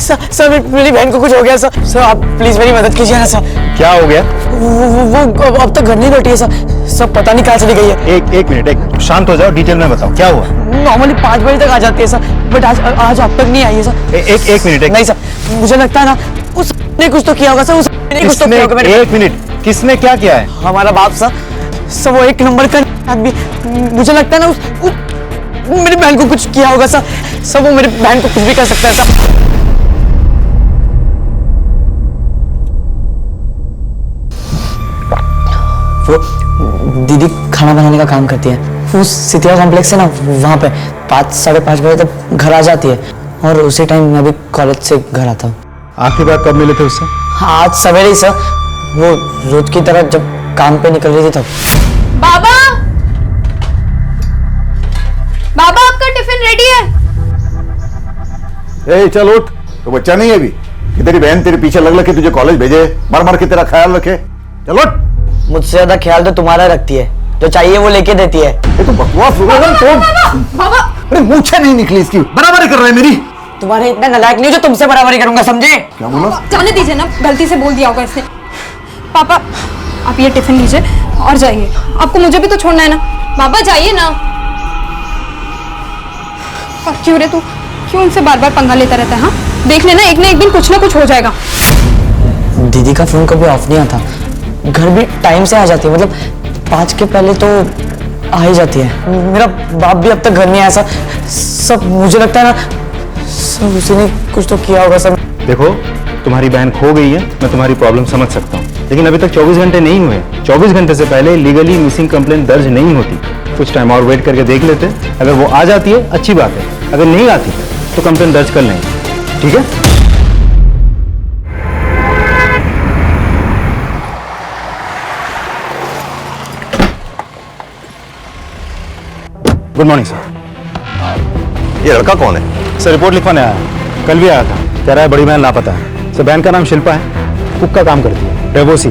Sir मेरी बहन को कुछ हो गया सर। सर आप प्लीज मेरी मदद कीजिए ना सर। क्या हो गया? वो अब तक घर नहीं लौटी है सर। सब पता नहीं कहाँ चली गई है। एक मिनट, शांत हो जाओ, डिटेल में बताओ क्या हुआ। नॉर्मली 5 बजे तक आ जाती है सर, बट आज अब तक नहीं आई है सर। एक मिनट। नहीं सर, मुझे लगता है ना उसने कुछ तो किया होगा सर। उसने कुछ तो किया होगा। एक मिनट, किसने क्या किया है? हमारा बाप सर वो 1 नंबर का आदमी। मुझे लगता है ना मेरी बहन को कुछ किया होगा सर। वो मेरी बहन को कुछ भी कर सकता है सर। वो दीदी खाना बनाने का काम करती है। वो सितिया कॉम्प्लेक्स है ना, वहाँ पे 5 साढ़े 5 बजे तक घर आ जाती है और उसी टाइम मैं भी कॉलेज से घर आता हूँ। आखिरी बार कब मिले थे उससे? आज सवेरे ही सर, वो रोज की तरह जब काम पे निकल रही थी तब। बाबा बाबा आपका टिफिन रेडी है। ए चल उठ, तो बच्चा नहीं है अभी कि तेरी बहन तेरे पीछे लग के तुझे कॉलेज भेजे, मर मर के तेरा ख्याल रखे। चल उठ। मुझसे ज्यादा ख्याल तो तुम्हारा रखती है, जो चाहिए वो लेके देती है। ये तो बकवास हो गया तो। बाबा अरे मूछें नहीं निकली इसकी, बराबरी कर रहा है मेरी। तुम्हारे इतना नालायक नहीं हो जो तुमसे बराबरी करूंगा, समझे? क्या बोला? जाने दीजिए ना, गलती से बोल दिया होगा इसने। पापा आप ये टिफिन लीजिए और जाइए, आपको मुझे भी तो छोड़ना है ना। बाबा जाइए ना। और क्यों रे, तू क्यों उनसे बार बार पंगा लेता रहता है? हाँ देख लेना, एक ना एक दिन कुछ ना कुछ हो जाएगा। दीदी का फोन कभी ऑफ नहीं आता, घर भी टाइम से आ जाती है, मतलब 5 के पहले तो आ ही जाती है। मेरा बाप भी अब तक घर नहीं आया सर। सब मुझे लगता है ना सब उसी ने कुछ तो किया होगा सर। देखो, तुम्हारी बहन खो गई है, मैं तुम्हारी प्रॉब्लम समझ सकता हूँ, लेकिन अभी तक 24 घंटे नहीं हुए। 24 घंटे से पहले लीगली मिसिंग कंप्लेंट दर्ज नहीं होती। कुछ टाइम और वेट करके देख लेते, अगर वो आ जाती है अच्छी बात है, अगर नहीं आती तो कंप्लेंट दर्ज कर लेंगे, ठीक है? Good morning sir. ये लड़का कौन है? सर रिपोर्ट लिखवाने आया है, कल भी आया था, कह रहा है बड़ी बहन लापता है। सर बहन का नाम शिल्पा है, कुक का काम करती है, डेवोसी।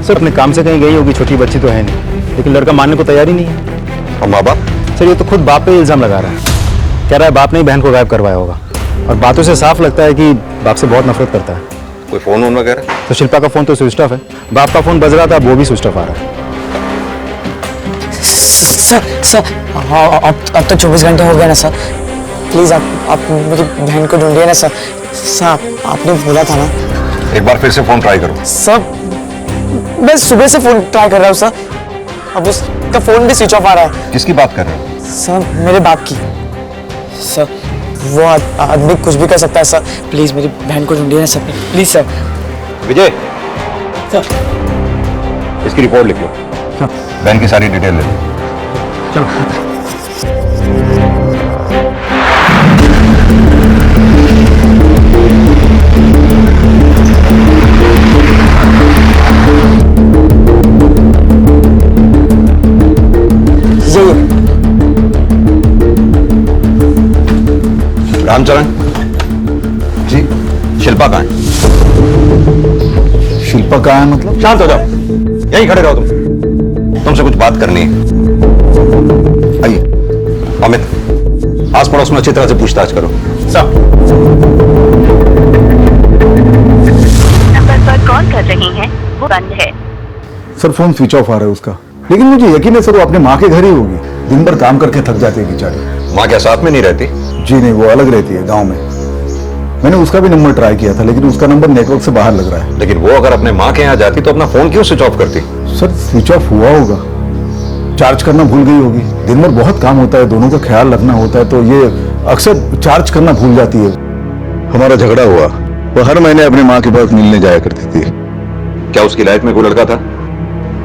सर अपने काम से कहीं गई होगी, छोटी बच्ची तो है नहीं, लेकिन लड़का मानने को तैयार ही नहीं है। और माँ बाप? सर ये तो खुद बाप पे इल्जाम लगा रहा है, कह रहा है बाप ने ही बहन को गायब करवाया होगा, और बातों से साफ लगता है कि बाप से बहुत नफरत करता है। कोई फोन वोन वगैरह? तो शिल्पा का फोन तो स्विच ऑफ है, बाप का फोन बज रहा था, वो भी स्विच ऑफ आ रहा है। सर अब तो 24 घंटे हो गए ना सर। प्लीज आप मेरी बहन को ढूंढिए ना सर। सर आपने बोला था ना। एक बार फिर से फोन ट्राई करो। सर मैं सुबह से फोन ट्राई कर रहा हूँ सर, अब उसका फोन भी स्विच ऑफ आ रहा है। किसकी बात कर रहे हो? सर मेरे बाप की। सर वो आदमी कुछ भी कर सकता है सर, प्लीज मेरी बहन को ढूंढिए ना sir, please sir. Vijay, sir इसकी रिपोर्ट लिख लो, बहन की सारी डिटेल ले लो। चलो। रामचरण जी, शिल्पा कहाँ है? शिल्पा कहाँ है मतलब? शांत हो जाओ, यहीं खड़े रहो तुमसे कुछ बात करनी है। आइए अमित, आस पड़ोस में अच्छी तरह से पूछताछ करो। नंबर पर कॉल कर रही हैं वो बंद है। सर फोन स्विच ऑफ आ रहा है उसका, लेकिन मुझे यकीन है सर वो अपने माँ के घर ही होगी। दिन भर काम करके थक जाती है बेचारी। माँ क्या साथ में नहीं रहती? जी नहीं, वो अलग रहती है गांव में। मैंने उसका भी नंबर ट्राई किया था, लेकिन उसका नंबर नेटवर्क से बाहर लग रहा है। लेकिन वो अगर अपने माँ के यहाँ जाती तो अपना फोन क्यों स्विच ऑफ करती? सर स्विच ऑफ हुआ होगा, चार्ज करना भूल गई होगी। दिन भर बहुत काम होता है, दोनों का ख्याल रखना होता है, तो ये अक्सर चार्ज करना भूल जाती है। हमारा झगड़ा हुआ, वो हर महीने अपनी माँ के पास मिलने जाया करती थी। क्या उसकी लाइफ में कोई लड़का था?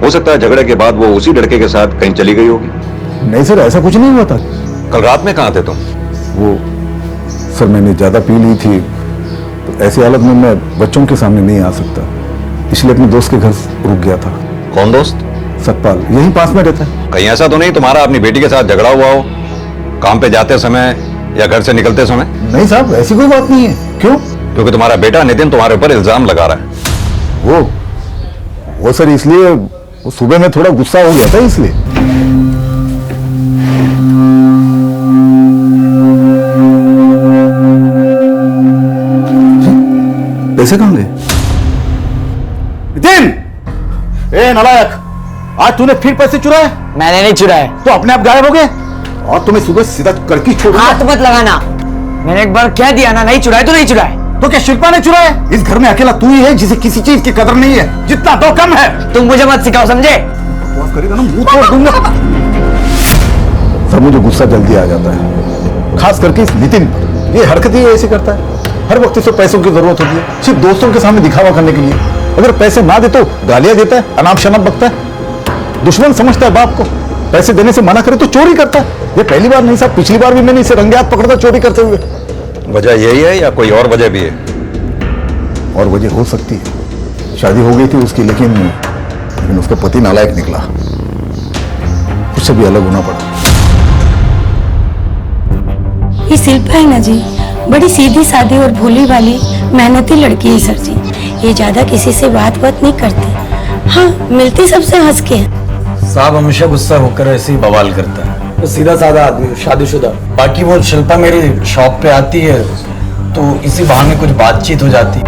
हो सकता है झगड़े के बाद वो उसी लड़के के साथ कहीं चली गई होगी। नहीं सर, ऐसा कुछ नहीं हुआ था। कल रात में कहाँ थे तुम? वो सर मैंने ज्यादा पी ली थी, तो ऐसी हालत में मैं बच्चों के सामने नहीं आ सकता, इसलिए अपने दोस्त के घर रुक गया था। कौन दोस्त? सतपाल, यहीं पास में रहता है। कहीं ऐसा तो नहीं तुम्हारा अपनी बेटी के साथ झगड़ा हुआ हो, काम पे जाते समय या घर से निकलते समय? नहीं साहब, ऐसी कोई बात नहीं है। क्यों? क्योंकि तुम्हारा बेटा नितिन तुम्हारे ऊपर इल्जाम लगा रहा है। वो सर इसलिए, वो सुबह में थोड़ा गुस्सा हो गया था इसलिए। पैसे कहां गए? नितिन! ए नालायक, आज तूने फिर पैसे चुराए? मैंने नहीं चुराए। तो अपने आप गायब हो गए और तुम्हें सुबह सीधा करके छोड़ूंगा। हाथ मत लगाना। मैंने एक बार कह दिया ना, नहीं चुराए तो नहीं चुराए। तो क्या शिल्पा ने चुराए? इस घर में अकेला तू ही है जिसे किसी चीज की कदर नहीं है, जितना दो कम है। तुम मुझे मत सिखाओ, समझे? बकवास करेगा ना मुंह तोड़ दूंगा। सर मुझे गुस्सा जल्दी आ जाता है, खास करके इस नितिन पर। ये हरकत ही ऐसे करता है, हर वक्त इसे पैसों की जरूरत होती है, सिर्फ दोस्तों के सामने दिखावा करने के लिए। अगर पैसे ना दे तो गालियां देता है, अनाप शनाप बकता है, दुश्मन समझता है बाप को। पैसे देने से मना करे तो चोरी करता है। ये पहली बार नहीं साहब, पिछली बार भी मैंने इसे रंगे हाथ पकड़ा था चोरी करते हुए। वजह यही है या कोई और वजह भी है? और वजह हो सकती है, शादी हो गई थी उसकी, लेकिन उसका पति नालायक निकला, उससे भी अलग होना पड़ा। ये शिल्पा है ना जी, बड़ी सीधी सादी और भोली वाली मेहनती लड़की है सर जी। ये ज्यादा किसी से बात नहीं करती। हाँ, मिलती सबसे हंस के है। साहब हमेशा गुस्सा होकर ऐसे ही बवाल करता है। तो सीधा साधा आदमी, शादीशुदा। बाकी वो शिल्पा मेरी शॉप पे आती है तो इसी बहाने कुछ बातचीत हो जाती है।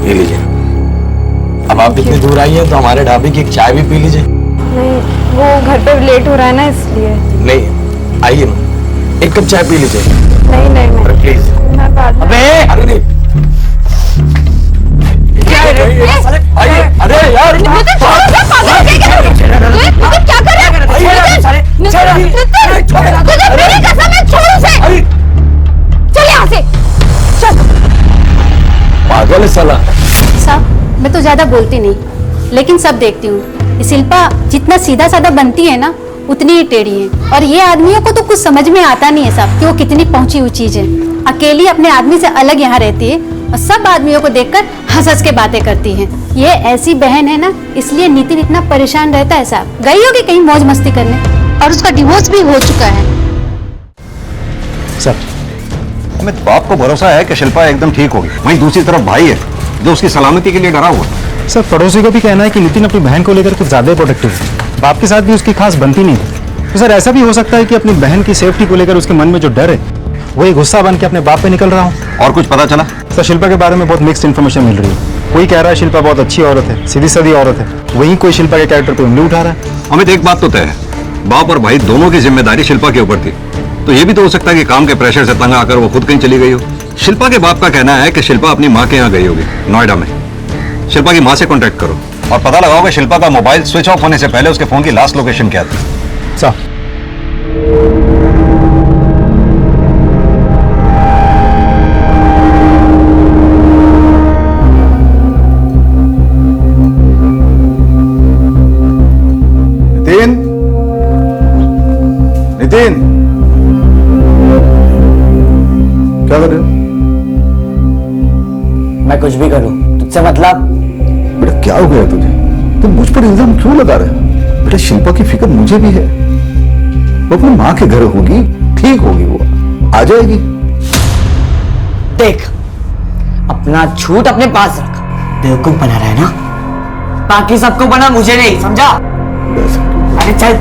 ये लीजिए, अब आप इतनी दूर आई हैं तो हमारे ढाबे की एक चाय भी पी लीजिए। नहीं, वो घर पे लेट हो रहा है ना, इसलिए। नहीं, आइए ना, एक कप चाय पी लीजिए। नहीं प्लीज। मैं बाद में। अरे नहीं, अरे यार क्या कर रहे चल यहाँ से, चल। पागल है साला। साहब, मैं तो ज्यादा बोलती नहीं, लेकिन सब देखती हूँ। शिल्पा जितना सीधा साधा बनती है ना, उतनी ही टेढ़ी है। और ये आदमियों को तो कुछ समझ में आता नहीं है साहब कि वो कितनी पहुंची हुई चीज है। अकेली अपने आदमी से अलग यहाँ रहती है और सब आदमियों को देखकर हंस हंस के बातें करती है। ये ऐसी बहन है ना, इसलिए नितिन इतना परेशान रहता है साहब। गई होगी कहीं मौज मस्ती करने, और उसका डिवोर्स भी हो चुका है। सर, हमें बाप को भरोसा है कि शिल्पा एकदम ठीक होगी, वहीं दूसरी तरफ भाई है जो उसकी सलामती के लिए डरा हुआ है। सर पड़ोसी को भी कहना है कि नितिन अपनी बहन को लेकर कुछ ज्यादा प्रोटेक्टिव है। बाप के साथ भी उसकी खास बनती नहीं थी। तो सर ऐसा भी हो सकता है कि अपनी बहन की सेफ्टी को लेकर उसके मन में जो डर है वही गुस्सा बन के अपने बाप पे निकल रहा हो। और कुछ पता चला? सर शिल्पा के बारे में बहुत मिक्स्ड इन्फॉर्मेशन मिल रही है। कोई कह रहा है शिल्पा बहुत अच्छी औरत है, सीधी सादी औरत है, वहीं कोई शिल्पा के कैरेक्टर पे उंगली उठा रहा है। अमित, एक बात तो तय है, बाप और भाई दोनों की जिम्मेदारी शिल्पा के ऊपर थी। तो ये भी तो हो सकता है कि काम के प्रेशर से तंग आकर वो खुद कहीं चली गई हो। शिल्पा के बाप का कहना है कि शिल्पा अपनी माँ के यहाँ गई होगी, नोएडा में। शिल्पा की माँ से कांटेक्ट करो और पता लगाओ कि शिल्पा का मोबाइल स्विच ऑफ होने से पहले उसके फोन की लास्ट लोकेशन क्या थी। साहब नितिन, क्या कर रहे हो? मैं कुछ भी करूं, तुझसे मतलब? बेटा क्या हो गया तुझे? तुम मुझ पर इल्जाम क्यों लगा रहे हो? बेटा शिल्पा की फिक्र मुझे भी है। वो अपनी माँ के घर होगी, ठीक होगी, वो आ जाएगी। देख, अपना झूठ अपने पास रख। बेवकूफ बना रहा है ना, बाकी सबको बना, मुझे नहीं, समझा? अरे चल।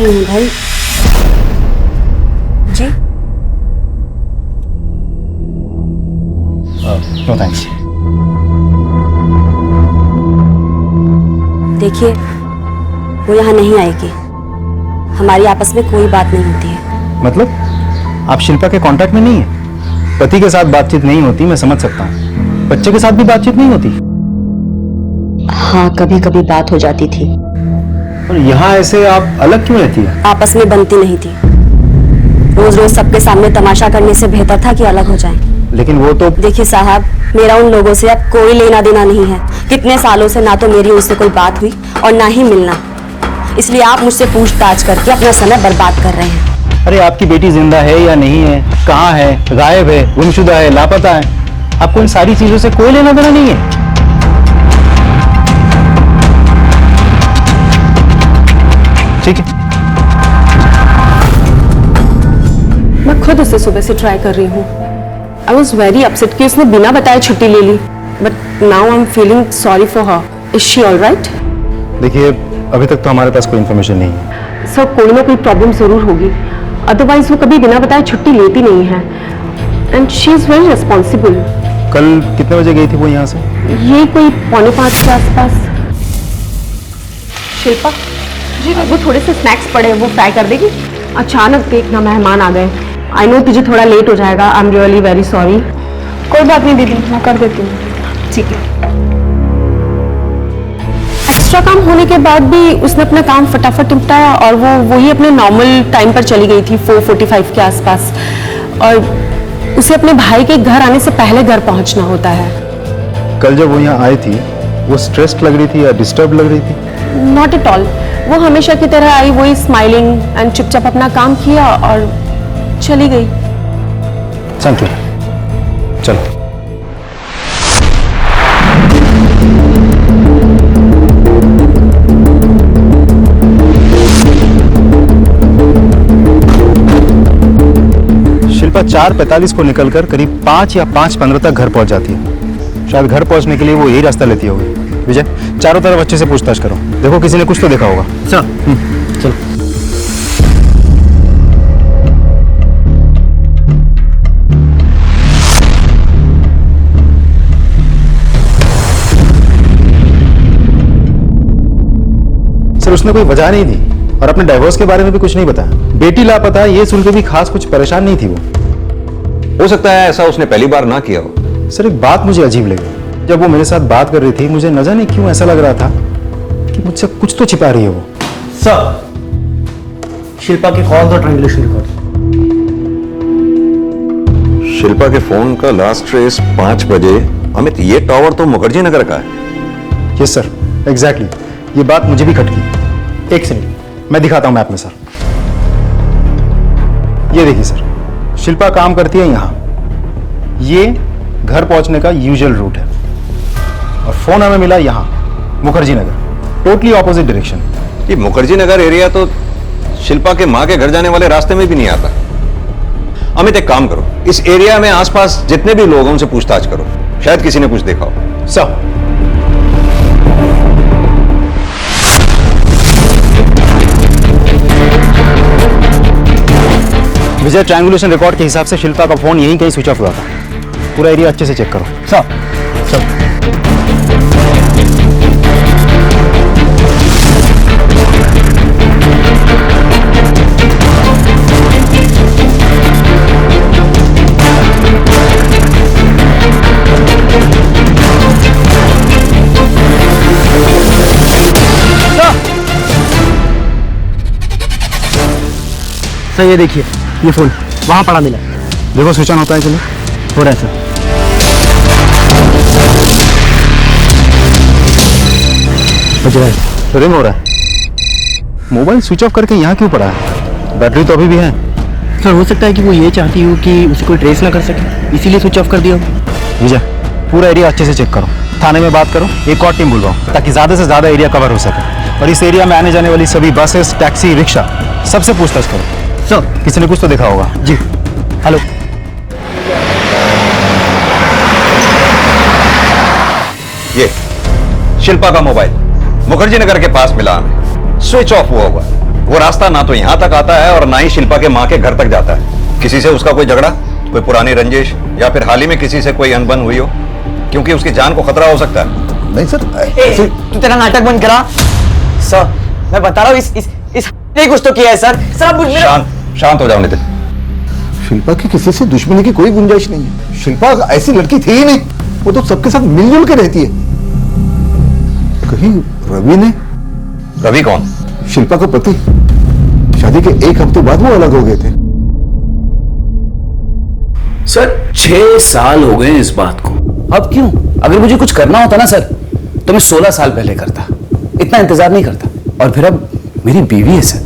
भाई जी, नो थैंक्स। देखिए वो यहाँ नहीं आएगी। हमारी आपस में कोई बात नहीं होती है। मतलब आप शिल्पा के कांटेक्ट में नहीं है? पति के साथ बातचीत नहीं होती, मैं समझ सकता हूँ। बच्चे के साथ भी बातचीत नहीं होती? हाँ, कभी कभी बात हो जाती थी। और यहाँ ऐसे आप अलग क्यों रहती है? आपस में बनती नहीं थी। रोज रोज सबके सामने तमाशा करने से बेहतर था कि अलग हो जाएं। लेकिन वो तो देखिए साहब, मेरा उन लोगों से अब कोई लेना देना नहीं है। कितने सालों से ना तो मेरी उनसे कोई बात हुई और ना ही मिलना। इसलिए आप मुझसे पूछताछ करके अपना समय बर्बाद कर रहे हैं। अरे आपकी बेटी जिंदा है या नहीं है, कहाँ है, गायब है, गुमशुदा है, लापता है, आपको इन सारी चीजों से कोई लेना देना नहीं है। ठीक है, खुद उसे सुबह से ट्राई कर रही हूँ। आई वॉज वेरी अपसेट कि उसने बिना बताए छुट्टी ले ली, but now I am feeling sorry for her. Is she all right? देखिए, अभी तक तो हमारे पास कोई इन्फॉर्मेशन नहीं है। सर, कोई ना कोई प्रॉब्लम जरूर होगी, अदरवाइज वो कभी बिना बताए छुट्टी लेती नहीं है। And she is very responsible. कल कितने बजे गई थी वो यहाँ से? ये कोई 4:45 के आसपास। शिल्पा जी, वो थोड़े से स्नैक्स पड़े हैं, वो फ्राई कर देगी? अचानक देखना मेहमान आ गए। आई नो तुझे थोड़ा लेट हो जाएगा। I am really very sorry. कोई बात नहीं दीदी, मैं कर देती हूँ। ठीक है। एक्स्ट्रा काम होने के बाद भी उसने अपना काम फटाफट निपटाया और वो वही अपने नॉर्मल टाइम पर चली गई थी 4:45 के आसपास। और उसे अपने भाई के घर आने से पहले घर पहुंचना होता है। कल जब वो यहाँ आई थी, वो स्ट्रेस्ड लग रही थी या डिस्टर्ब लग रही थी? Not at all. वो हमेशा की तरह आई, वही स्माइलिंग एंड चुपचाप अपना काम किया और चली गई। Thank you. चलो। शिल्पा 4:45 को निकलकर करीब 5 या 5:15 तक घर पहुंच जाती है। शायद घर पहुंचने के लिए वो यही रास्ता लेती होगी। विजय, चारों तरफ अच्छे से पूछताछ करो, देखो किसी ने कुछ तो देखा होगा। सर चलो। सर, उसने कोई वजह नहीं दी और अपने डाइवोर्स के बारे में भी कुछ नहीं बताया। बेटी लापता ये सुन के भी खास कुछ परेशान नहीं थी वो। हो सकता है ऐसा उसने पहली बार ना किया हो। सर, एक बात मुझे अजीब लगी। जब वो मेरे साथ बात कर रही थी, मुझे न जाने क्यों ऐसा लग रहा था कि मुझसे कुछ तो छिपा रही है वो। सर, शिल्पा के कॉल और ट्रांसलेशन रिकॉर्ड। शिल्पा के फोन का लास्ट ट्रेस 5 बजे। अमित, ये टावर तो मुखर्जी नगर का है। Yes sir, exactly. ये बात मुझे भी खटकी। एक सेकंड, मैं दिखाता हूं मैप में सर। ये देखिए सर, शिल्पा काम करती है यहां। ये घर पहुंचने का यूजुअल रूट है और फोन हमें मिला यहां, Mukherjee Nagar, totally opposite direction. ये मुखर्जी नगर एरिया तो शिल्पा के मां के घर जाने वाले रास्ते में भी नहीं आता। अमित, एक काम करो, इस एरिया में आसपास जितने भी लोग हैं उनसे पूछताछ करो, शायद किसी ने कुछ देखा हो। सर, विजय, ट्रायंगुलेशन रिकॉर्ड के हिसाब से शिल्पा का फोन यहीं कहीं स्विच ऑफ हुआ था। पूरा एरिया अच्छे से चेक करो। Sir sir. सर, ये देखिए, ये फोन वहां पड़ा मिला। देखो स्विच ऑन होता है, चलो। हो रहा है सर। बज रहा है। तो रिंग हो रहा है। मोबाइल स्विच ऑफ करके यहाँ क्यों पड़ा है? बैटरी तो अभी भी है। सर, हो सकता है कि वो ये चाहती हो कि उसे कोई ट्रेस ना कर सके, इसीलिए स्विच ऑफ कर दिया हो। विजय, पूरा एरिया अच्छे से चेक करो, थाने में बात करो, एक और टीम बुलवाओ ताकि ज्यादा से ज्यादा एरिया कवर हो सके। और इस एरिया में आने जाने वाली सभी बसेस, टैक्सी, रिक्शा, सबसे पूछताछ करो। सर, किसी ने कुछ तो देखा होगा। जी। हेलो। ये शिल्पा का मोबाइल मुखर्जी नगर के पास मिला हमें, स्विच ऑफ हुआ हुआ। वो रास्ता ना तो यहां तक आता है और ना ही शिल्पा के मां के घर तक जाता है। किसी से उसका कोई झगड़ा, कोई पुरानी रंजिश या फिर हाल ही में किसी से कोई अनबन हुई हो, क्योंकि उसकी जान को खतरा हो सकता है। नहीं सर, तू तेरा नाटक बंद करा। सर, मैं बता रहा हूँ, इस ने कुछ तो किया है सर। सर, आप शांत हो जाओ नितिन। शिल्पा की किसी से दुश्मनी की कोई गुंजाइश नहीं है। शिल्पा ऐसी लड़की थी ही नहीं, वो तो सबके साथ मिलजुल के रहती है। कहीं रवि ने? रवि कौन? शिल्पा का पति। शादी के 1 हफ्ते बाद वो अलग हो गए थे। सर 6 साल हो गए इस बात को। अब क्यों? अगर मुझे कुछ करना होता ना सर, तो मैं 16 साल पहले करता। इतना इंतजार नहीं करता। और फिर अब मेरी बीवी है सर,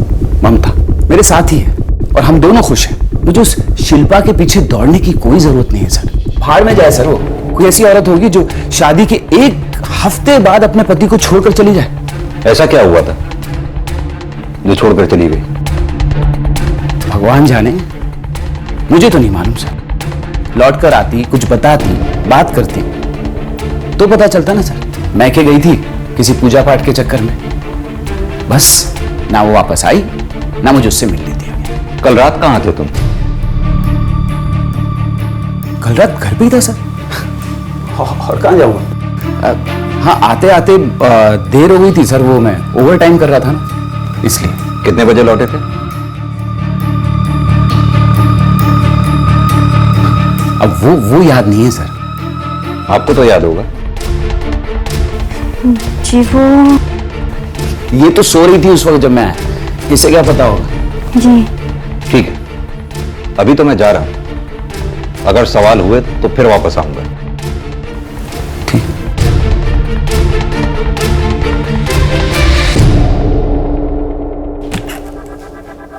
ममता, मेरे साथ ही है और हम दोनों खुश हैं। मुझे उस शिल्पा के पीछे दौड़ने की कोई जरूरत नहीं है सर। भाड़ में जाए सर वो। कोई ऐसी औरत होगी जो शादी के 1 हफ्ते बाद अपने पति को छोड़कर चली जाए। ऐसा क्या हुआ था जो छोड़कर चली गई? भगवान जाने। मुझे तो नहीं मालूम सर। लौट कर आती, कुछ बताती, बात करती तो पता चलता ना सर। मैके गई थी किसी पूजा पाठ के चक्कर में, बस ना वो वापस आई ना मुझे उससे मिलने दिया। कल रात कहाँ थे तुम? कल रात घर पे ही था सर। और कहाँ जाऊंगा? हाँ, आते आते देर हो गई थी सर, वो मैं ओवर टाइम कर रहा था ना, इसलिए। कितने बजे लौटे थे? अब वो याद नहीं है सर। आपको तो याद होगा। जी वो ये तो सो रही थी उस वक्त जब मैं आया, किसे क्या पता होगा। जी ठीक है, अभी तो मैं जा रहा हूं, अगर सवाल हुए तो फिर वापस आऊंगा।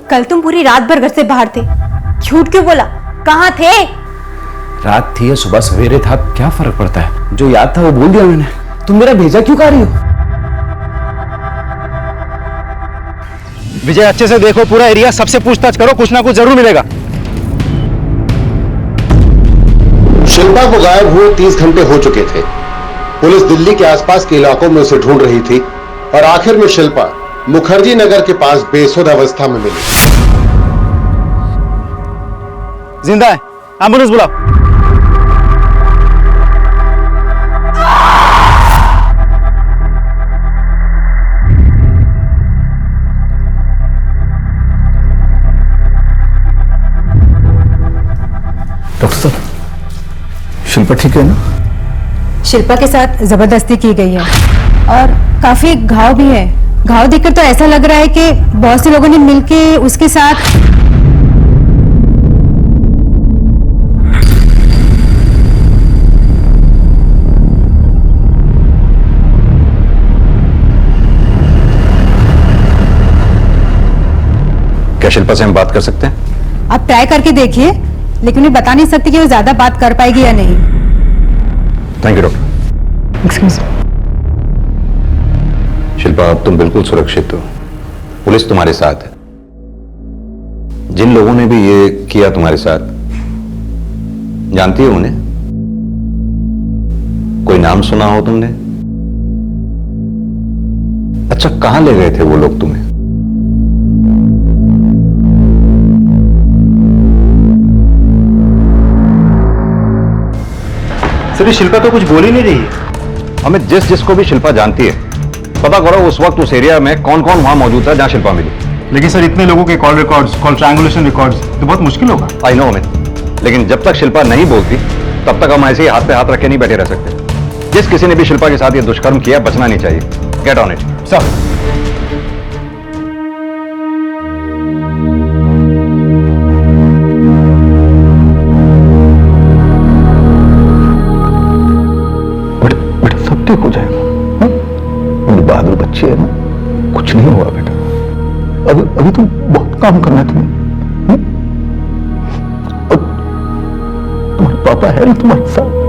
कल तुम पूरी रात भर घर से बाहर थे, झूठ क्यों बोला? कहाँ थे? रात थी या सुबह सवेरे था, क्या फर्क पड़ता है? जो याद था वो बोल दिया मैंने। तुम मेरा भेजा क्यों खा रही हो? विजय, अच्छे से देखो पूरा एरिया, सबसे पूछताछ करो, कुछ ना कुछ जरूर मिलेगा। शिल्पा को गायब हुए 30 घंटे हो चुके थे। पुलिस दिल्ली के आसपास के इलाकों में उसे ढूंढ रही थी और आखिर में शिल्पा मुखर्जी नगर के पास बेसुध अवस्था में मिली। जिंदा है, एम्बुलेंस बुलाओ। डॉक्टर साहब, शिल्पा ठीक है ना? शिल्पा के साथ जबरदस्ती की गई है और काफी घाव भी है। घाव देखकर तो ऐसा लग रहा है कि बहुत से लोगों ने मिलके उसके साथ। क्या शिल्पा से हम बात कर सकते हैं? आप ट्राई करके देखिए, लेकिन मैं बता नहीं सकती कि वो ज्यादा बात कर पाएगी या नहीं। Thank you doctor. Excuse. Shilpa, अब तुम बिल्कुल सुरक्षित हो, पुलिस तुम्हारे साथ है। जिन लोगों ने भी ये किया तुम्हारे साथ, जानती हो उन्हें? कोई नाम सुना हो तुमने? अच्छा, कहां ले गए थे वो लोग तुम्हें? सर, शिल्पा तो कुछ बोल ही नहीं रही है। हमें जिसको भी शिल्पा जानती है पता करो उस वक्त उस एरिया में कौन कौन वहां मौजूद था जहां शिल्पा मिली। लेकिन सर, इतने लोगों के call records, call triangulation records, तो बहुत मुश्किल होगा। आई नो अमित, लेकिन जब तक शिल्पा नहीं बोलती तब तक हम ऐसे ही हाथ पे हाथ रख के नहीं बैठे रह सकते। जिस किसी ने भी शिल्पा के साथ ये दुष्कर्म किया, बचना नहीं चाहिए। Get on it sir. बेटा सब ठीक हो जाएगा। बहादुर बच्ची है ना, कुछ नहीं हुआ बेटा। अभी तो बहुत काम करना है तुम्हें। अब तुम्हारे पापा है ना तुम्हारे साथ।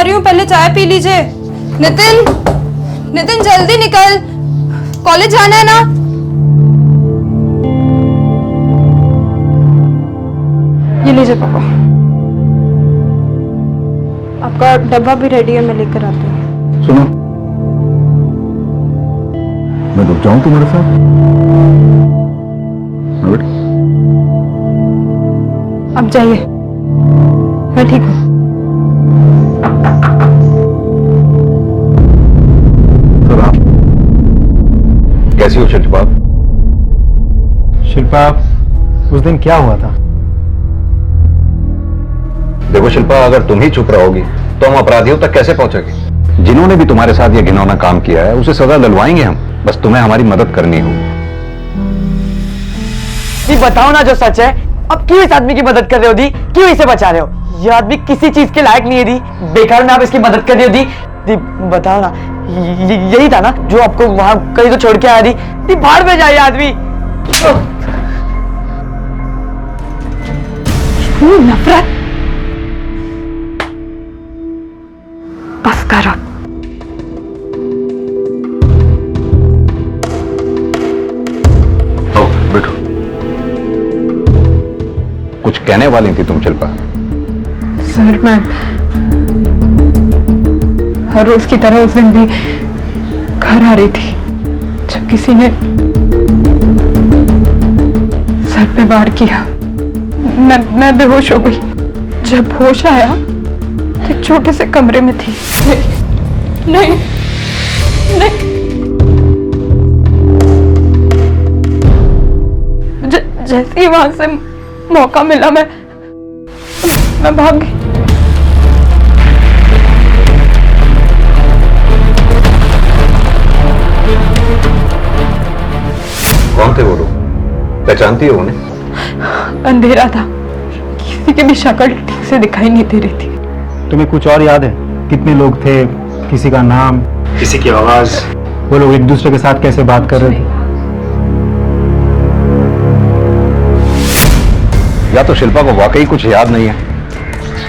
रही हूँ, पहले चाय पी लीजिए। नितिन, नितिन जल्दी निकल, कॉलेज जाना है ना। ये लीजिए पापा, आपका डब्बा भी रेडी है, मैं लेकर आती हूँ। सुनो, मैं रुक जाऊं तुम्हारे साथ? अब जाइए, मैं ठीक हूँ। कैसी हो शिल्पा? शिल्पा, उस दिन क्या हुआ था? देखो शिल्पा, अगर तुम ही चुप रहोगी तो हम अपराधियों तक कैसे पहुंचेंगे? जिन्होंने भी तुम्हारे साथ ये घिनौना काम किया है उसे सजा दिलवाएंगे हम। बस तुम्हें हमारी मदद करनी होगी। दी बताओ ना जो सच है। अब क्यों इस आदमी की मदद कर रहे हो दी? क्यों इसे बचा रहे हो? ये आदमी किसी चीज के लायक नहीं है दी। बेकार में आप इसकी मदद कर रहे हो दी। दी बताओ ना, यही था ना जो आपको वहां कहीं तो छोड़ के आया दी? दी बाहर में जाइए आदमी। नफरत, बस करो। बैठो। कुछ कहने वाली थी तुम शिल्पा? सर, मैं हर रोज की तरह उस दिन भी घर आ रही थी जब किसी ने सर पे वार किया। मैं बेहोश हो गई। जब होश आया तो एक छोटे से कमरे में थी। नहीं, नहीं, जैसे ही वहां से मौका मिला मैं भाग गई। कौन थे वो लोग? पहचानती हो उन्हें? अंधेरा था, किसी की भी शक्ल ठीक से दिखाई नहीं दे रही थी। तुम्हें कुछ और याद है? कितने लोग थे? किसी का नाम, किसी की आवाज? वो लोग एक दूसरे के साथ कैसे बात कर रहे थे? या तो शिल्पा को वाकई कुछ याद नहीं है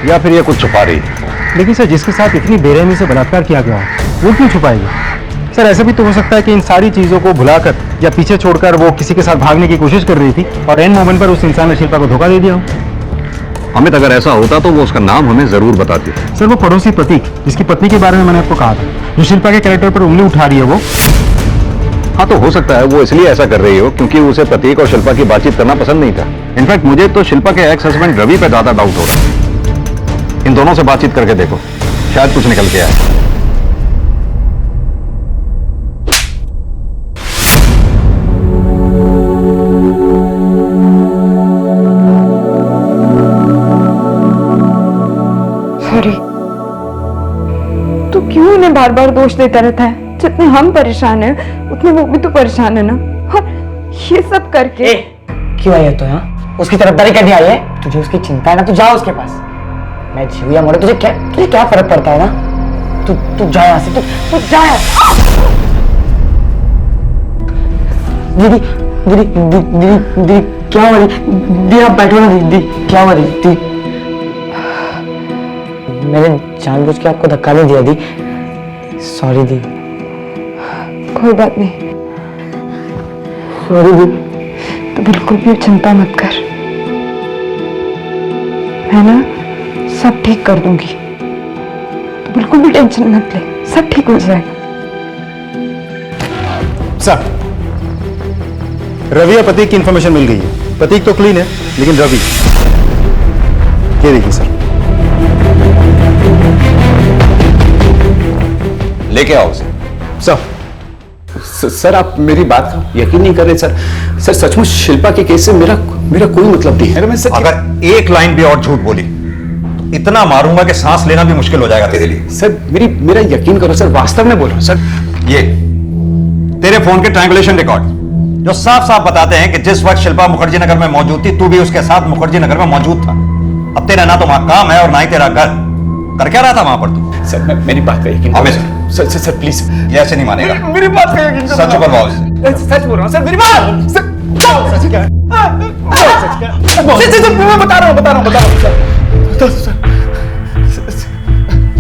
या फिर ये कुछ छुपा रही है। लेकिन सर, जिसके साथ इतनी बेरहमी से बलात्कार किया गया है वो क्यों छुपाएगी? सर, ऐसा भी तो हो सकता है कि इन सारी चीजों को भुलाकर या पीछे छोड़कर वो किसी के साथ भागने की कोशिश कर रही थी और एंड मोमेंट पर उस इंसान ने शिल्पा को धोखा दे दिया हो। अमित, अगर ऐसा होता तो वो उसका नाम हमें जरूर बताती। सर, वो पड़ोसी प्रतीक, जिसकी पत्नी के बारे में मैंने आपको कहा था, जो शिल्पा के कैरेक्टर पर उंगली उठा रही है वो। हाँ, तो हो सकता है वो इसलिए ऐसा कर रही हो क्योंकि उसे प्रतीक और शिल्पा की बातचीत करना पसंद नहीं था। इनफैक्ट मुझे तो शिल्पा के एक्स हस्बैंड रवि पे ज्यादा डाउट हो रहा है। इन दोनों से बातचीत करके देखो, शायद कुछ निकल के आए। सॉरी, तू क्यों उन्हें बार बार दोष देता रहता है? जितने हम परेशान हैं उतने वो भी तो परेशान है ना। और ये सब करके क्यों आई है तो यहाँ? उसकी तरफदारी करने आई है? तुझे उसकी चिंता है ना, तू जा उसके पास। मैं जीव या मरे तुझे क्या फर्क पड़ता है ना? तू जा यहाँ से, तू जा। दीदी दीदी दीदी दीदी क्या हो रही? दीदी आप बैठो ना। दीदी क्या हो रही? दीदी मैंने जानबूझ के आपको धक्का नहीं दिया दी। सॉरी दी। कोई बात नहीं, सॉरी दी। तो बिल्कुल भी चिंता मत कर, मैं ना सब ठीक कर दूंगी। तो बिल्कुल भी टेंशन मत ले, सब ठीक हो जाएगा। सर, रवि और प्रतीक की इंफॉर्मेशन मिल गई है। प्रतीक तो क्लीन है, लेकिन रवि, ये देखिए सर। लेके आओ उसे। सर, आप मेरी बात का यकीन नहीं कर रहे सर। सर, सचमुच शिल्पा के केस से मेरा कोई मतलब नहीं है। मैं सच अगर एक लाइन भी और झूठ बोली तो इतना मारूंगा कि सांस लेना भी मुश्किल हो जाएगा तेरे लिए। सर, मेरा यकीन करो सर, वास्तव में बोल रहा हूं सर। ये तेरे फोन के ट्रायंगुलेशन रिकॉर्ड जो साफ साफ बताते हैं कि जिस वक्त शिल्पा मुखर्जी नगर में मौजूद थी तू भी उसके साथ मुखर्जी नगर में मौजूद था। अब तेरा ना तो वहां काम है और ना ही तेरा घर। कर क्या रहा था वहां पर तू? सर, मेरी बात का यकीन करो सर, प्लीज। ये ऐसे नहीं मानेगा। मेरी बात का यकीन करो। सच करवाओ इसे। सच बोल रहा हूँ सर, मेरी बात। सच क्या है? मैं बता रहा हूँ सर।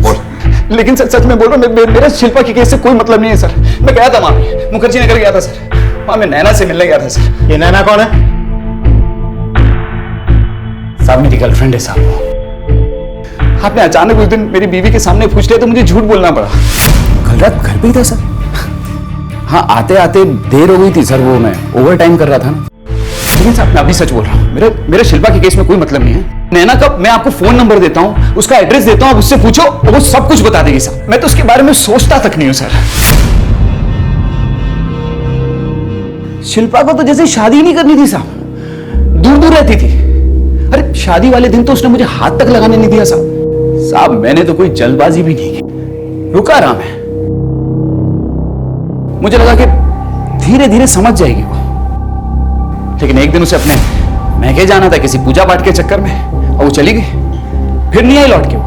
बोल। लेकिन सच सच में बोल रहा हूँ, मेरा शिल्पा के केस से कोई मतलब नहीं है सर। मैं गया था वहां पे, मुखर्जी नगर गया था सर। वहां मैं नैना से मिलने गया था सर। ये नैना कौन है? साहब मेरी गर्लफ्रेंड है साहब। आपने अचानक उस दिन मेरी बीवी के सामने पूछ लिया तो मुझे झूठ बोलना पड़ा। कल रात घर पे ही था सर। हाँ, आते आते देर हो गई थी सर, वो मैं ओवर टाइम कर रहा था ना। लेकिन साहब मैं अभी सच बोल रहा हूँ, मेरे शिल्पा के केस में कोई मतलब नहीं है। नैना का मैं आपको फोन नंबर देता हूँ, उसका एड्रेस देता हूँ, आप उससे पूछो, वो सब कुछ बता देगी साहब। मैं तो उसके बारे में सोचता तक नहीं हूँ सर। शिल्पा को तो जैसे शादी ही नहीं करनी थी साहब, दूर दूर रहती थी। अरे शादी वाले दिन तो उसने मुझे हाथ तक लगाने नहीं दिया साहब। साहब मैंने तो कोई जल्दबाजी भी नहीं की, रुका रहा मैं। मुझे लगा कि धीरे धीरे समझ जाएगी वो, लेकिन एक दिन उसे अपने मैके जाना था किसी पूजा पाठ के चक्कर में, और वो चली गई। फिर नहीं आई लौट के वो।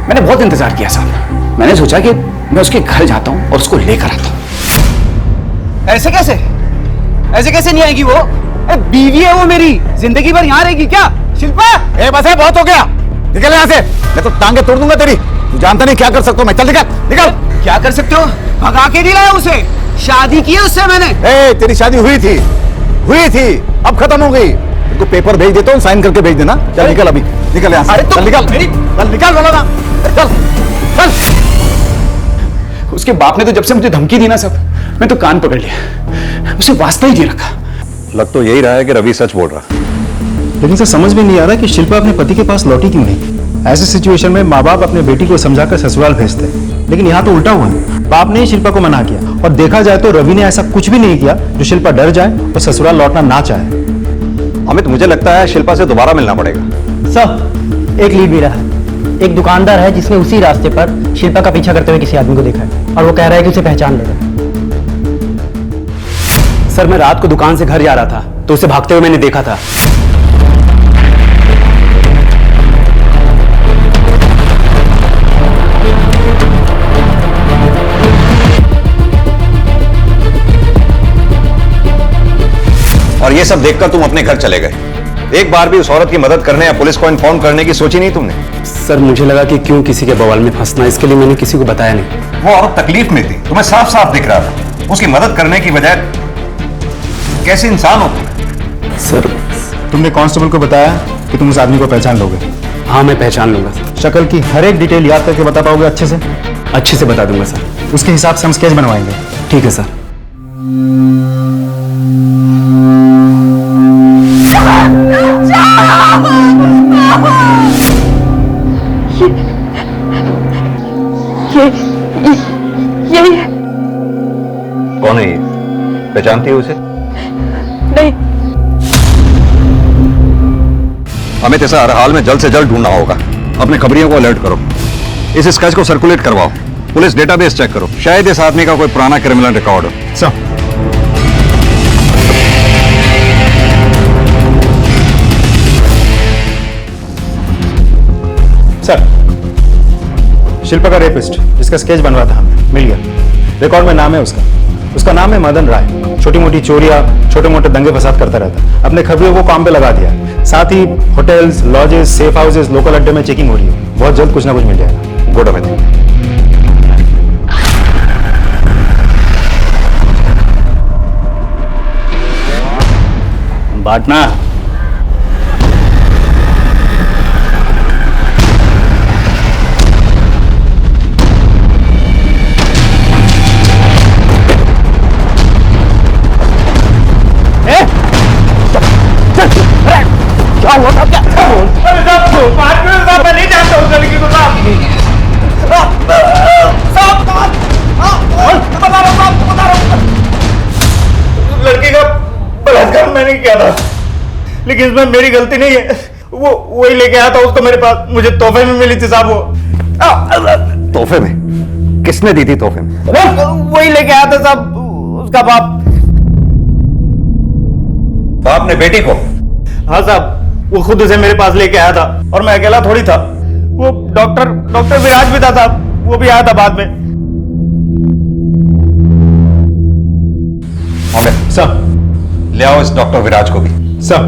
मैंने बहुत इंतजार किया साहब। मैंने सोचा कि मैं उसके घर जाता हूं और उसको लेकर आता हूं। ऐसे कैसे नहीं आएगी वो? बीवी है वो मेरी, जिंदगी भर यहां रहेगी क्या? शिल्पा ए बस है, बहुत हो गया, निकल यहाँ से, मैं तो टांगे तोड़ दूंगा तेरी। तू जानता नहीं क्या कर सकता हूँ मैं। चल निकल। क्या कर सकते हो? भगा के नहीं लाया उसे, शादी की है उससे मैंने। ए तेरी शादी हुई थी, अब खत्म हो गई। तो पेपर भेज देता हूँ, साइन करके भेज देना। चल निकल, अभी निकल यहाँ से। अरे तो चल निकल, चल निकल बोला ना, चल। उसके बाप ने तो जब से मुझे धमकी दी ना सब, मैं तो कान पकड़ लिया, उसे वास्ता ही नहीं रखा। लग तो यही रहा है कि रवि सच बोल रहा। लेकिन सर समझ में नहीं आ रहा कि शिल्पा अपने पति के पास लौटी क्यों नहीं। ऐसे सिचुएशन में माँ बाप अपने बेटी को समझाकर ससुराल भेजते हैं, लेकिन यहाँ तो उल्टा हुआ है। बाप ने ही शिल्पा को मना किया, और देखा जाए तो रवि ने ऐसा कुछ भी नहीं किया जो शिल्पा डर जाए और ससुराल लौटना ना चाहे। अमित, मुझे लगता है शिल्पा से दोबारा मिलना पड़ेगा। सर एक लीड मिला है। एक दुकानदार है जिसने उसी रास्ते पर शिल्पा का पीछा करते हुए किसी आदमी को देखा है, और वो कह रहा है कि उसे पहचान लेगा। सर मैं रात को दुकान से घर जा रहा था तो उसे भागते हुए मैंने देखा था। और ये सब देखकर तुम अपने घर चले गए। एक बार भी उस औरत की मदद करने या पुलिस को इन्फॉर्म करने की सोची नहीं तुमने? सर मुझे लगा कि क्यों किसी के बवाल में फंसना, इसके लिए मैंने किसी को बताया नहीं। वो औरत तकलीफ में थी, तुम्हें साफ साफ दिख रहा था। उसकी मदद करने की बजाय कैसे इंसान हो तुम? सर तुमने कांस्टेबल को बताया कि तुम उस आदमी को पहचान लोगे? हाँ मैं पहचान लूंगा। शक्ल की हर एक डिटेल याद करके बता पाओगे अच्छे से? अच्छे से बता दूंगा सर। उसके हिसाब से हम स्केच बनवाएंगे। ठीक है सर। यही है। कौन है ये? पहचानती है उसे? नहीं। अमित, इसे हर हाल में जल्द से जल्द ढूंढना होगा। अपने खबरियों को अलर्ट करो, इस स्केच को सर्कुलेट करवाओ, पुलिस डेटाबेस चेक करो, शायद इस आदमी का कोई पुराना क्रिमिनल रिकॉर्ड हो। सर शिल्पा का रेपिस्ट जिसका स्केच बनवा था हमें मिल गया। रिकॉर्ड में नाम है उसका नाम है मदन राय। छोटी मोटी चोरियां, छोटे मोटे दंगे फसाद करता रहता। अपने खबरियों को काम पे लगा दिया। साथ ही hotels, lodges, safe houses, local अड्डे में चेकिंग हो रही है। बहुत जल्द कुछ ना कुछ मिल जाएगा। गुड अमित। बांटना। क्या हुआ था? क्या मैं नहीं जानता उस लड़की को। लड़की का बलात्कार मैंने किया था, लेकिन इसमें मेरी गलती नहीं है। वो वही लेके आया था उसको मेरे पास, मुझे तोहफे में मिली थी साहब। वो तोहफे में? किसने दी थी तोहफे में? वही लेके आया था साहब, उसका बाप। बाप ने बेटी को? हाँ साहब, वो खुद उसे मेरे पास लेके आया था, और मैं अकेला थोड़ी था। वो डॉक्टर विराज भी था साहब, वो भी आया था बाद में। अमित सर ले आओ इस डॉक्टर विराज को भी। सर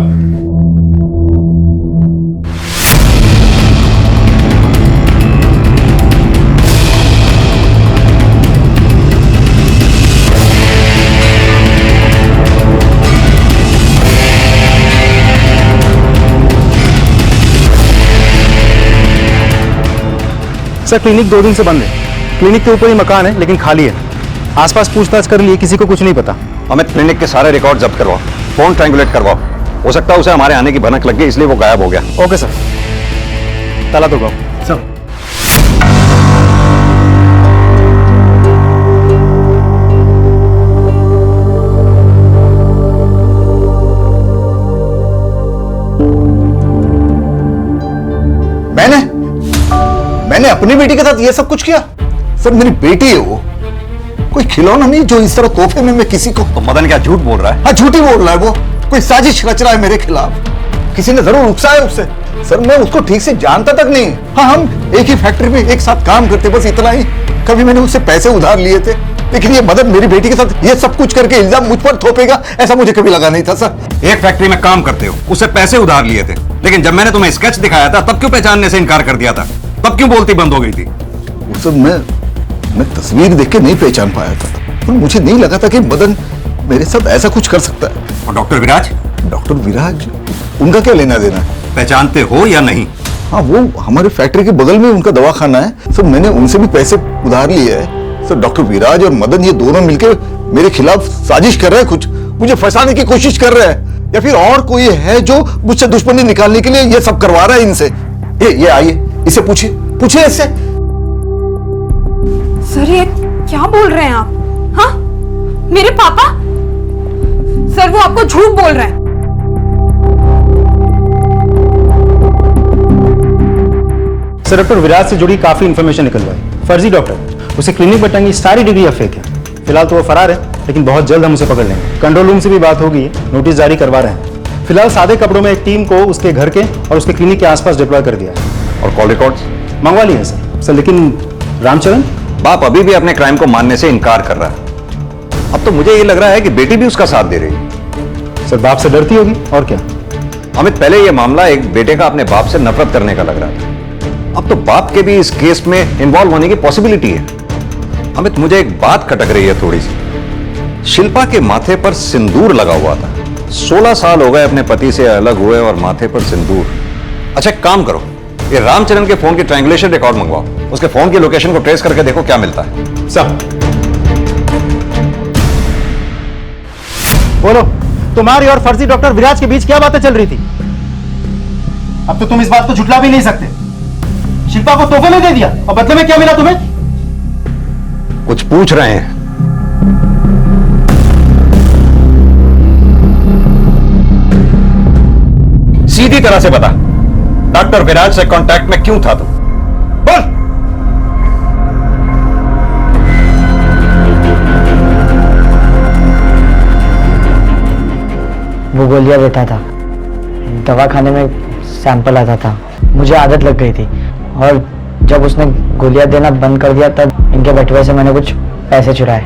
उसका क्लिनिक 2 दिन से बंद है। क्लिनिक के ऊपर ही मकान है लेकिन खाली है। आसपास पूछताछ कर लिए, किसी को कुछ नहीं पता। अमित, क्लिनिक के सारे रिकॉर्ड जब्त करवाओ, फोन ट्रायंगुलेट करवाओ। हो सकता है उसे हमारे आने की भनक लग गई इसलिए वो गायब हो गया। ओके सर, ताला तो सर। मैंने अपनी बेटी के साथ ये सब कुछ किया? सर मेरी बेटी है वो, कोई खिलौना नहीं जो इस तरह तोहफे में मैं किसी को। तो मदन क्या झूठ बोल रहा है? हाँ झूठी बोल रहा है वो, कोई साजिश रच रहा है मेरे खिलाफ। किसी ने जरूर उकसाया उससे। सर मैं उसको ठीक से जानता तक नहीं। हाँ हम एक ही फैक्ट्री में एक साथ काम करते, बस इतना ही। कभी मैंने उससे पैसे उधार लिए थे, लेकिन ये मदन मेरी बेटी के साथ ये सब कुछ करके इल्जाम मुझ पर थोपेगा ऐसा मुझे कभी लगा नहीं था। सर एक फैक्ट्री में काम करते हो, उससे पैसे उधार लिए थे, लेकिन जब मैंने तुम्हें स्केच दिखाया था तब क्यों पहचानने से इनकार कर दिया था? तब क्यों बोलती बंद हो गई थी? उस मैं तस्वीर देख के नहीं पहचान पाया था, पर मुझे नहीं लगा था कि मदन मेरे साथ ऐसा कुछ कर सकता है। और डॉक्टर विराज? डॉक्टर विराज, उनका क्या लेना देना है? पहचानते हो या नहीं? हाँ वो हमारे फैक्ट्री के बगल में उनका दवाखाना है। सर मैंने उनसे भी पैसे उधार लिए हैं। सर डॉक्टर विराज और मदन ये दोनों मिलकर मेरे खिलाफ साजिश कर रहे हैं, कुछ मुझे फंसाने की कोशिश कर रहे हैं, या फिर और कोई है जो मुझसे दुश्मनी निकालने के लिए ये सब करवा रहा है इनसे। ये आइए, इसे पूछिए इससे। सर ये क्या बोल रहे हैं आप? हाँ मेरे पापा? सर वो आपको झूठ बोल रहे हैं। सर डॉक्टर विराज से जुड़ी काफी इंफॉर्मेशन निकलवाई। फर्जी डॉक्टर, उसे क्लिनिक पर टंगी सारी डिग्री फेक है। फिलहाल तो वो फरार है, लेकिन बहुत जल्द हम उसे पकड़ लेंगे। कंट्रोल रूम से भी बात हो गई है, नोटिस जारी करवा रहे हैं। फिलहाल सादे कपड़ों में एक टीम को उसके घर के और उसके क्लिनिक के आसपास डिप्लॉय कर दिया है। और कॉल रिकॉर्ड्स मंगवा लिए हैं सर। लेकिन रामचरण? बाप अभी भी अपने क्राइम को मानने से इनकार कर रहा है। अब तो मुझे ये लग रहा है कि बेटी भी उसका साथ दे रही है। सर बाप से डरती होगी और क्या। अमित, पहले ये मामला एक बेटे का अपने बाप से नफरत करने का लग रहा था, अब तो बाप के भी इस केस में इन्वॉल्व होने की पॉसिबिलिटी है। अमित, मुझे एक बात खटक रही है थोड़ी सी। शिल्पा के माथे पर सिंदूर लगा हुआ था। 16 साल हो गए अपने पति से अलग हुए और माथे पर सिंदूर। अच्छा एक काम करो, ये रामचरण के फोन की ट्रायंगुलेशन रिकॉर्ड मंगवाओ, उसके फोन की लोकेशन को ट्रेस करके देखो क्या मिलता है। सब बोलो, तुम्हारी और फर्जी डॉक्टर विराज के बीच क्या बातें चल रही थी? अब तो तुम इस बात को झुटला भी नहीं सकते। शिल्पा को तोहफे में दे दिया और बदले में क्या मिला तुम्हें? कुछ पूछ रहे हैं? सीधी तरह से बता, डॉक्टर विराज से कांटेक्ट में क्यों था तू? बोल। वो गोलियां देता था, दवाखाने में सैंपल आता था, मुझे आदत लग गई थी, और जब उसने गोलियां देना बंद कर दिया तब इनके बटुए से मैंने कुछ पैसे चुराए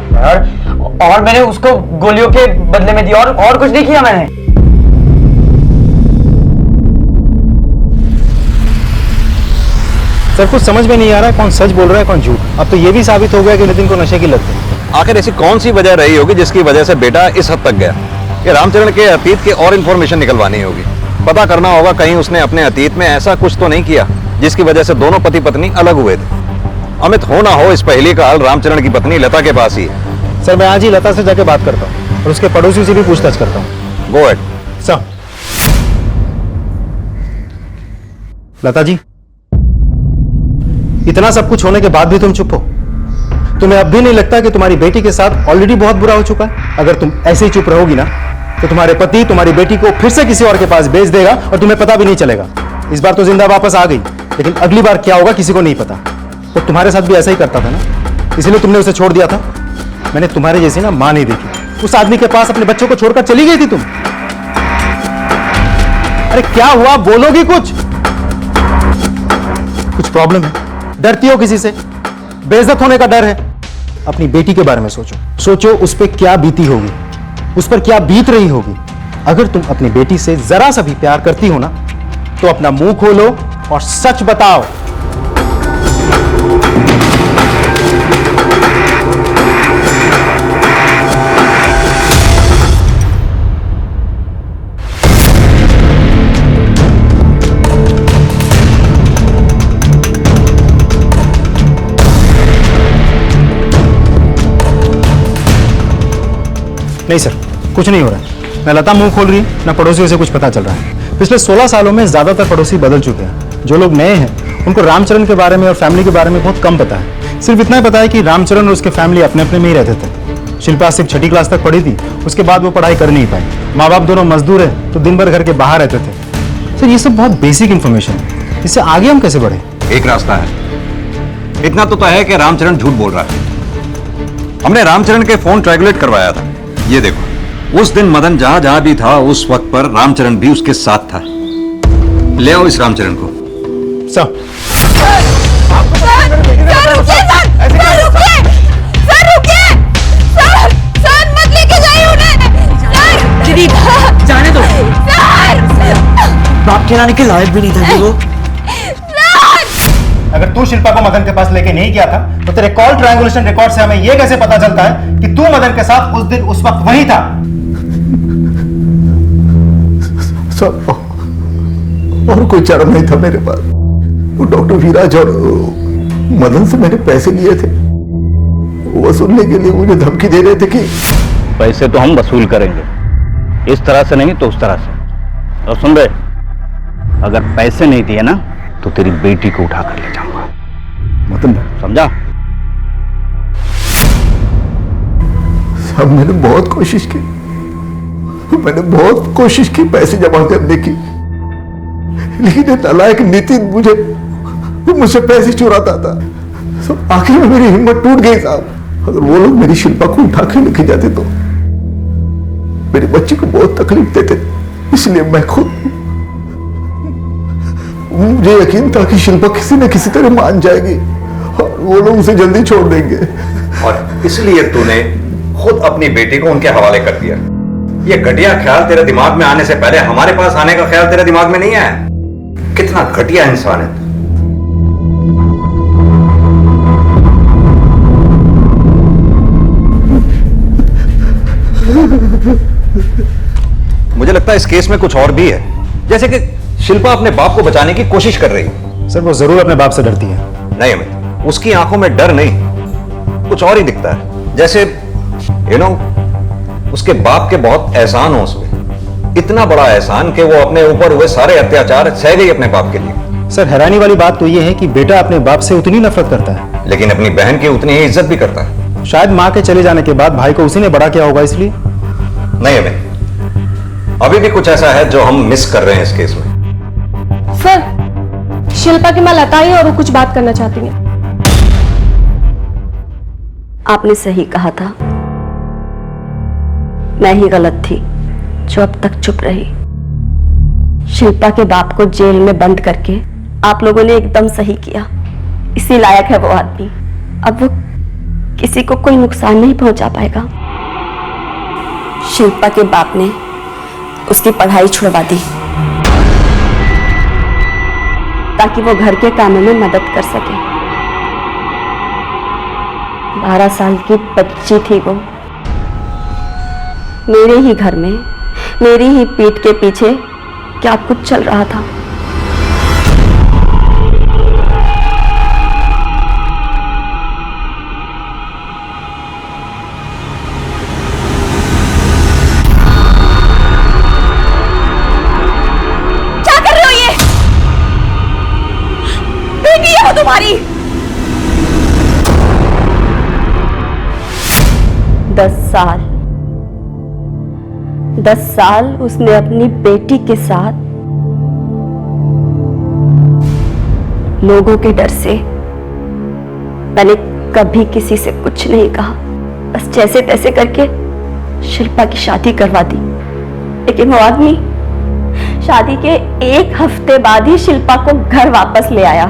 और मैंने उसको गोलियों के बदले में दिया, और कुछ नहीं किया मैंने। सर कुछ समझ में नहीं आ रहा है कौन सच बोल रहा है कौन झूठ। अब तो ये भी साबित हो गया कि नितिन को नशे की लत है। आखिर ऐसी कौन सी वजह रही होगी जिसकी वजह से बेटा इस हद तक गया? ये रामचरण के अतीत की और इंफॉर्मेशन निकलवानी होगी, पता करना होगा कहीं उसने अपने अतीत में ऐसा कुछ तो नहीं किया जिसकी वजह से दोनों पति पत्नी अलग हुए थे। अमित, हो ना हो इस पहेली का हल रामचरण की पत्नी लता के पास ही है। सर मैं आज ही लता से जाके बात करता हूँ और उसके पड़ोसियों से भी पूछताछ करता हूँ। Go at. Sir. Lata ji, इतना सब कुछ होने के बाद भी तुम चुप हो? तुम्हें अब भी नहीं लगता कि तुम्हारी बेटी के साथ ऑलरेडी बहुत बुरा हो चुका है? अगर तुम ऐसे ही चुप रहोगी ना तो तुम्हारे पति तुम्हारी बेटी को फिर से किसी और के पास बेच देगा और तुम्हें पता भी नहीं चलेगा। इस बार तो जिंदा वापस आ गई, लेकिन अगली बार क्या होगा किसी को नहीं पता। वो तुम्हारे साथ भी ऐसा ही करता था ना, इसीलिए तुमने उसे छोड़ दिया था। मैंने तुम्हारे जैसी ना मां नहीं देखी। उस आदमी के पास अपने बच्चों को छोड़कर चली गई थी तुम। अरे क्या हुआ, बोलोगी कुछ? कुछ प्रॉब्लम है? डरती हो किसी से? बेइज्जत होने का डर है? अपनी बेटी के बारे में सोचो, सोचो उस पर क्या बीती होगी, उस पर क्या बीत रही होगी। अगर तुम अपनी बेटी से जरा सा भी प्यार करती हो ना तो अपना मुंह खोलो और सच बताओ। नहीं सर, कुछ नहीं हो रहा है। ना लता मुंह खोल रही है, ना पड़ोसियों से कुछ पता चल रहा है। पिछले 16 सालों में ज्यादातर पड़ोसी बदल चुके हैं। जो लोग नए हैं उनको रामचरण के बारे में और फैमिली के बारे में बहुत कम पता है। सिर्फ इतना ही पता है कि रामचरण और उसके फैमिली अपने अपने में ही रहते थे। शिल्पा सिर्फ 6ठी क्लास तक पढ़ी थी, उसके बाद वो पढ़ाई कर नहीं पाई। माँ बाप दोनों मजदूर है तो दिन भर घर के बाहर रहते थे। सर ये सब बहुत बेसिक इन्फॉर्मेशन है, इससे आगे हम कैसे बढ़े? एक रास्ता है, इतना तो तय है कि रामचरण झूठ बोल रहा है। हमने रामचरण के फोन ट्रायंगुलेट करवाया था। ये देखो, उस दिन मदन जहां जहां भी था उस वक्त पर रामचरण भी उसके साथ था। ले आओ इस रामचरण को। सर जाने दो। बाप खिलाने के लायक भी नहीं थे वो। अगर तू शिल्पा को मदन के पास लेके नहीं गया था तो तेरे कॉल ट्रायंगुलेशन रिकॉर्ड से हमें यह कैसे पता चलता है कि तू मदन के साथ उस दिन उस वक्त वहीं था? सर और कोई चारा नहीं था मेरे पास। वो डॉक्टर विराज और मदन से मैंने पैसे लिए थे, वसूलने के लिए मुझे धमकी दे रहे थे कि पैसे तो हम वसूल करेंगे, इस तरह से नहीं तो उस तरह से। और सुन रहे, अगर पैसे नहीं दिए ना तो तेरी बेटी को उठा कर ले जाऊंगा। मदन समझा? सब मैंने बहुत कोशिश की, मैंने बहुत कोशिश की पैसे जमा करने की, लेकिन ये नालायक नितिन मुझसे पैसे चुराता था। तो आखिर में मेरी हिम्मत टूट गई साहब। अगर वो लोग मेरी शिल्पा को उठा के लेके जाते तो मेरे बच्चे को बहुत तकलीफ देते, इसलिए मैं खुद, मुझे यकीन था कि शिल्पा किसी न किसी तरह मान जाएगी और वो लोग उसे जल्दी छोड़ देंगे। और इसलिए तूने खुद अपनी बेटी को उनके हवाले कर दिया। ये घटिया ख्याल तेरे दिमाग में आने से पहले हमारे पास आने का ख्याल तेरे दिमाग में नहीं आया? कितना घटिया इंसान है। मुझे लगता है इस केस में कुछ और भी है, जैसे कि शिल्पा अपने बाप को बचाने की कोशिश कर रही है। सर वो जरूर अपने बाप से डरती है। नहीं अमित, उसकी आंखों में डर नहीं, कुछ और ही दिखता है। जैसे उसके बाप के बहुत एहसान हो उसमें, इतना बड़ा एहसान कि वो अपने ऊपर हुए सारे अत्याचार सह गई अपने बाप के लिए। सर हैरानी वाली बात तो ये है कि बेटा अपने बाप से उतनी नफरत करता है, लेकिन अपनी बहन की उतनी ही इज्जत भी करता है। शायद माँ के चले जाने के बाद भाई को उसी ने बड़ा किया होगा इसलिए। नहीं अमित, अभी भी कुछ ऐसा है जो हम मिस कर रहे हैं इस केस में। सर शिल्पा की मां लता ही और वो कुछ बात करना चाहती हैं। आपने सही कहा था, मैं ही गलत थी जो अब तक चुप रही। शिल्पा के बाप को जेल में बंद करके आप लोगों ने एकदम सही किया। इसी लायक है वो आदमी। अब वो किसी को कोई नुकसान नहीं पहुंचा पाएगा। शिल्पा के बाप ने उसकी पढ़ाई छुड़वा दी ताकि वो घर के कामों में मदद कर सके। 12 साल की बच्ची थी वो। मेरे ही घर में मेरी ही पीठ के पीछे क्या कुछ चल रहा था। क्या कर रहे हो ये? बेटी है वो तुम्हारी। 10 साल उसने अपनी बेटी के साथ लोगों के डर से, मैंने कभी किसी से कुछ नहीं कहा, बस जैसे तैसे करके शिल्पा की शादी करवा दी। लेकिन वो आदमी शादी के 1 हफ्ते बाद ही शिल्पा को घर वापस ले आया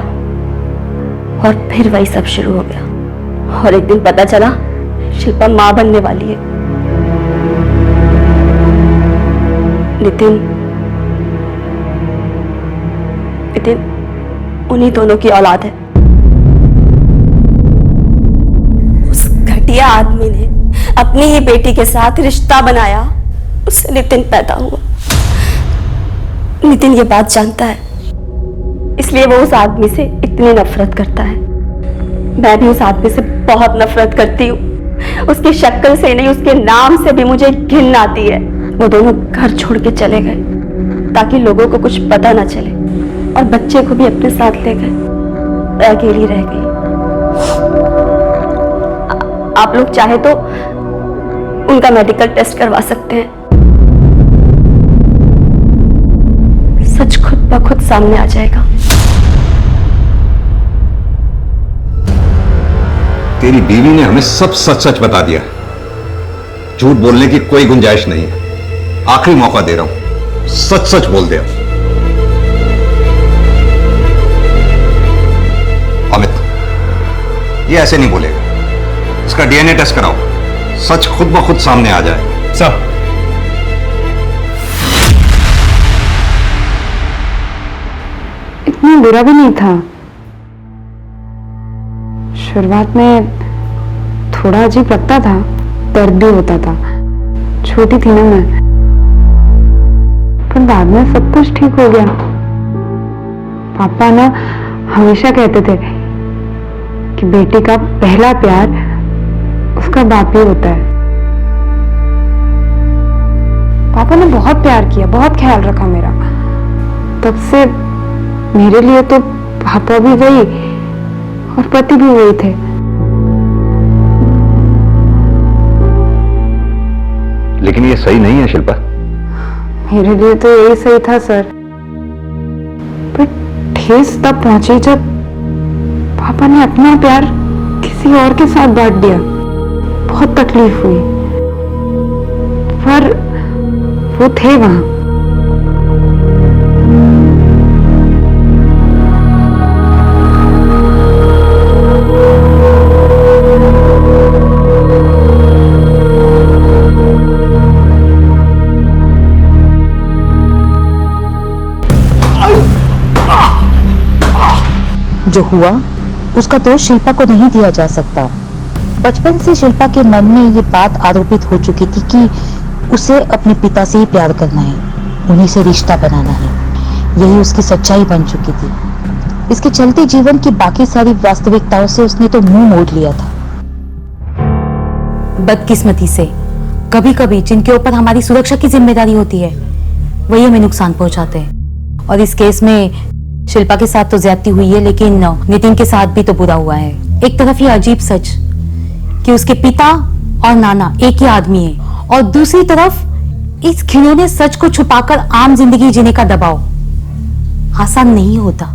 और फिर वही सब शुरू हो गया। और एक दिन पता चला शिल्पा मां बनने वाली है। नितिन उन्हीं दोनों की औलाद है। उस घटिया आदमी ने अपनी ही बेटी के साथ रिश्ता बनाया, उससे नितिन पैदा हुआ। नितिन ये बात जानता है, इसलिए वो उस आदमी से इतनी नफरत करता है। मैं भी उस आदमी से बहुत नफरत करती हूँ। उसकी शक्ल से नहीं, उसके नाम से भी मुझे घिन आती है। वो दोनों घर छोड़ के चले गए ताकि लोगों को कुछ पता ना चले, और बच्चे को भी अपने साथ ले गए। मैं अकेली रह गई। आप लोग चाहे तो उनका मेडिकल टेस्ट करवा सकते हैं। सच खुद ब खुद सामने आ जाएगा। तेरी बीवी ने हमें सब सच सच बता दिया। झूठ बोलने की कोई गुंजाइश नहीं है। आखिरी मौका दे रहा हूं, सच सच बोल दे। अमित, ये ऐसे नहीं बोलेगा। इसका डीएनए टेस्ट कराओ, सच खुद ब खुद सामने आ जाए। सर, इतना बुरा भी नहीं था। शुरुआत में थोड़ा अजीब लगता था, दर्द भी होता था। छोटी थी ना मैं, पर बाद में सब कुछ ठीक हो गया। पापा ना हमेशा कहते थे कि बेटी का पहला प्यार उसका बाप ही होता है। पापा ने बहुत प्यार किया, बहुत ख्याल रखा मेरा। तब से मेरे लिए तो पापा भी वही और पति भी वही थे। लेकिन ये सही नहीं है शिल्पा। मेरे लिए तो यही सही था सर, पर ठेस तब पहुंची जब पापा ने अपना प्यार किसी और के साथ बांट दिया। बहुत तकलीफ हुई, पर वो थे वहां। जो हुआ उसका दोष शिल्पा को नहीं दिया जा सकता। बचपन से शिल्पा के मन में ये बात आरोपित हो चुकी थी कि उसे अपने पिता से ही प्यार करना है, उन्हीं से रिश्ता बनाना है। यही उसकी सच्चाई बन चुकी थी। इसके चलते जीवन की बाकी सारी वास्तविकताओं से उसने तो मुंह मोड़ लिया था। बदकिस्मती से कभी कभी जिनके ऊपर हमारी सुरक्षा की जिम्मेदारी होती है वही हमें नुकसान पहुंचाते हैं। और इस केस में शिल्पा के साथ तो ज्यादती हुई है, लेकिन नितिन के साथ भी तो बुरा हुआ है। एक तरफ ये अजीब सच कि उसके पिता और नाना एक ही आदमी है, और दूसरी तरफ इस खिलौने सच को छुपाकर आम जिंदगी जीने का दबाव आसान नहीं होता।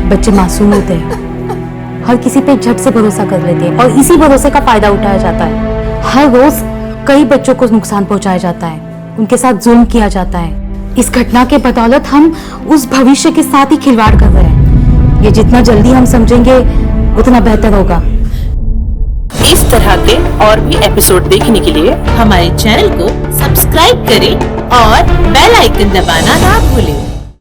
बच्चे मासूम होते हैं, हर किसी पे झट से भरोसा कर लेते हैं और इसी भरोसे का फायदा उठाया जाता है। हर रोज कई बच्चों को नुकसान पहुंचाया जाता है, उनके साथ जुल्म किया जाता है। इस घटना के बदौलत हम उस भविष्य के साथ ही खिलवाड़ कर रहे हैं। ये जितना जल्दी हम समझेंगे उतना बेहतर होगा। इस तरह के और भी एपिसोड देखने के लिए हमारे चैनल को सब्सक्राइब करें और बेल आइकन दबाना ना भूलें।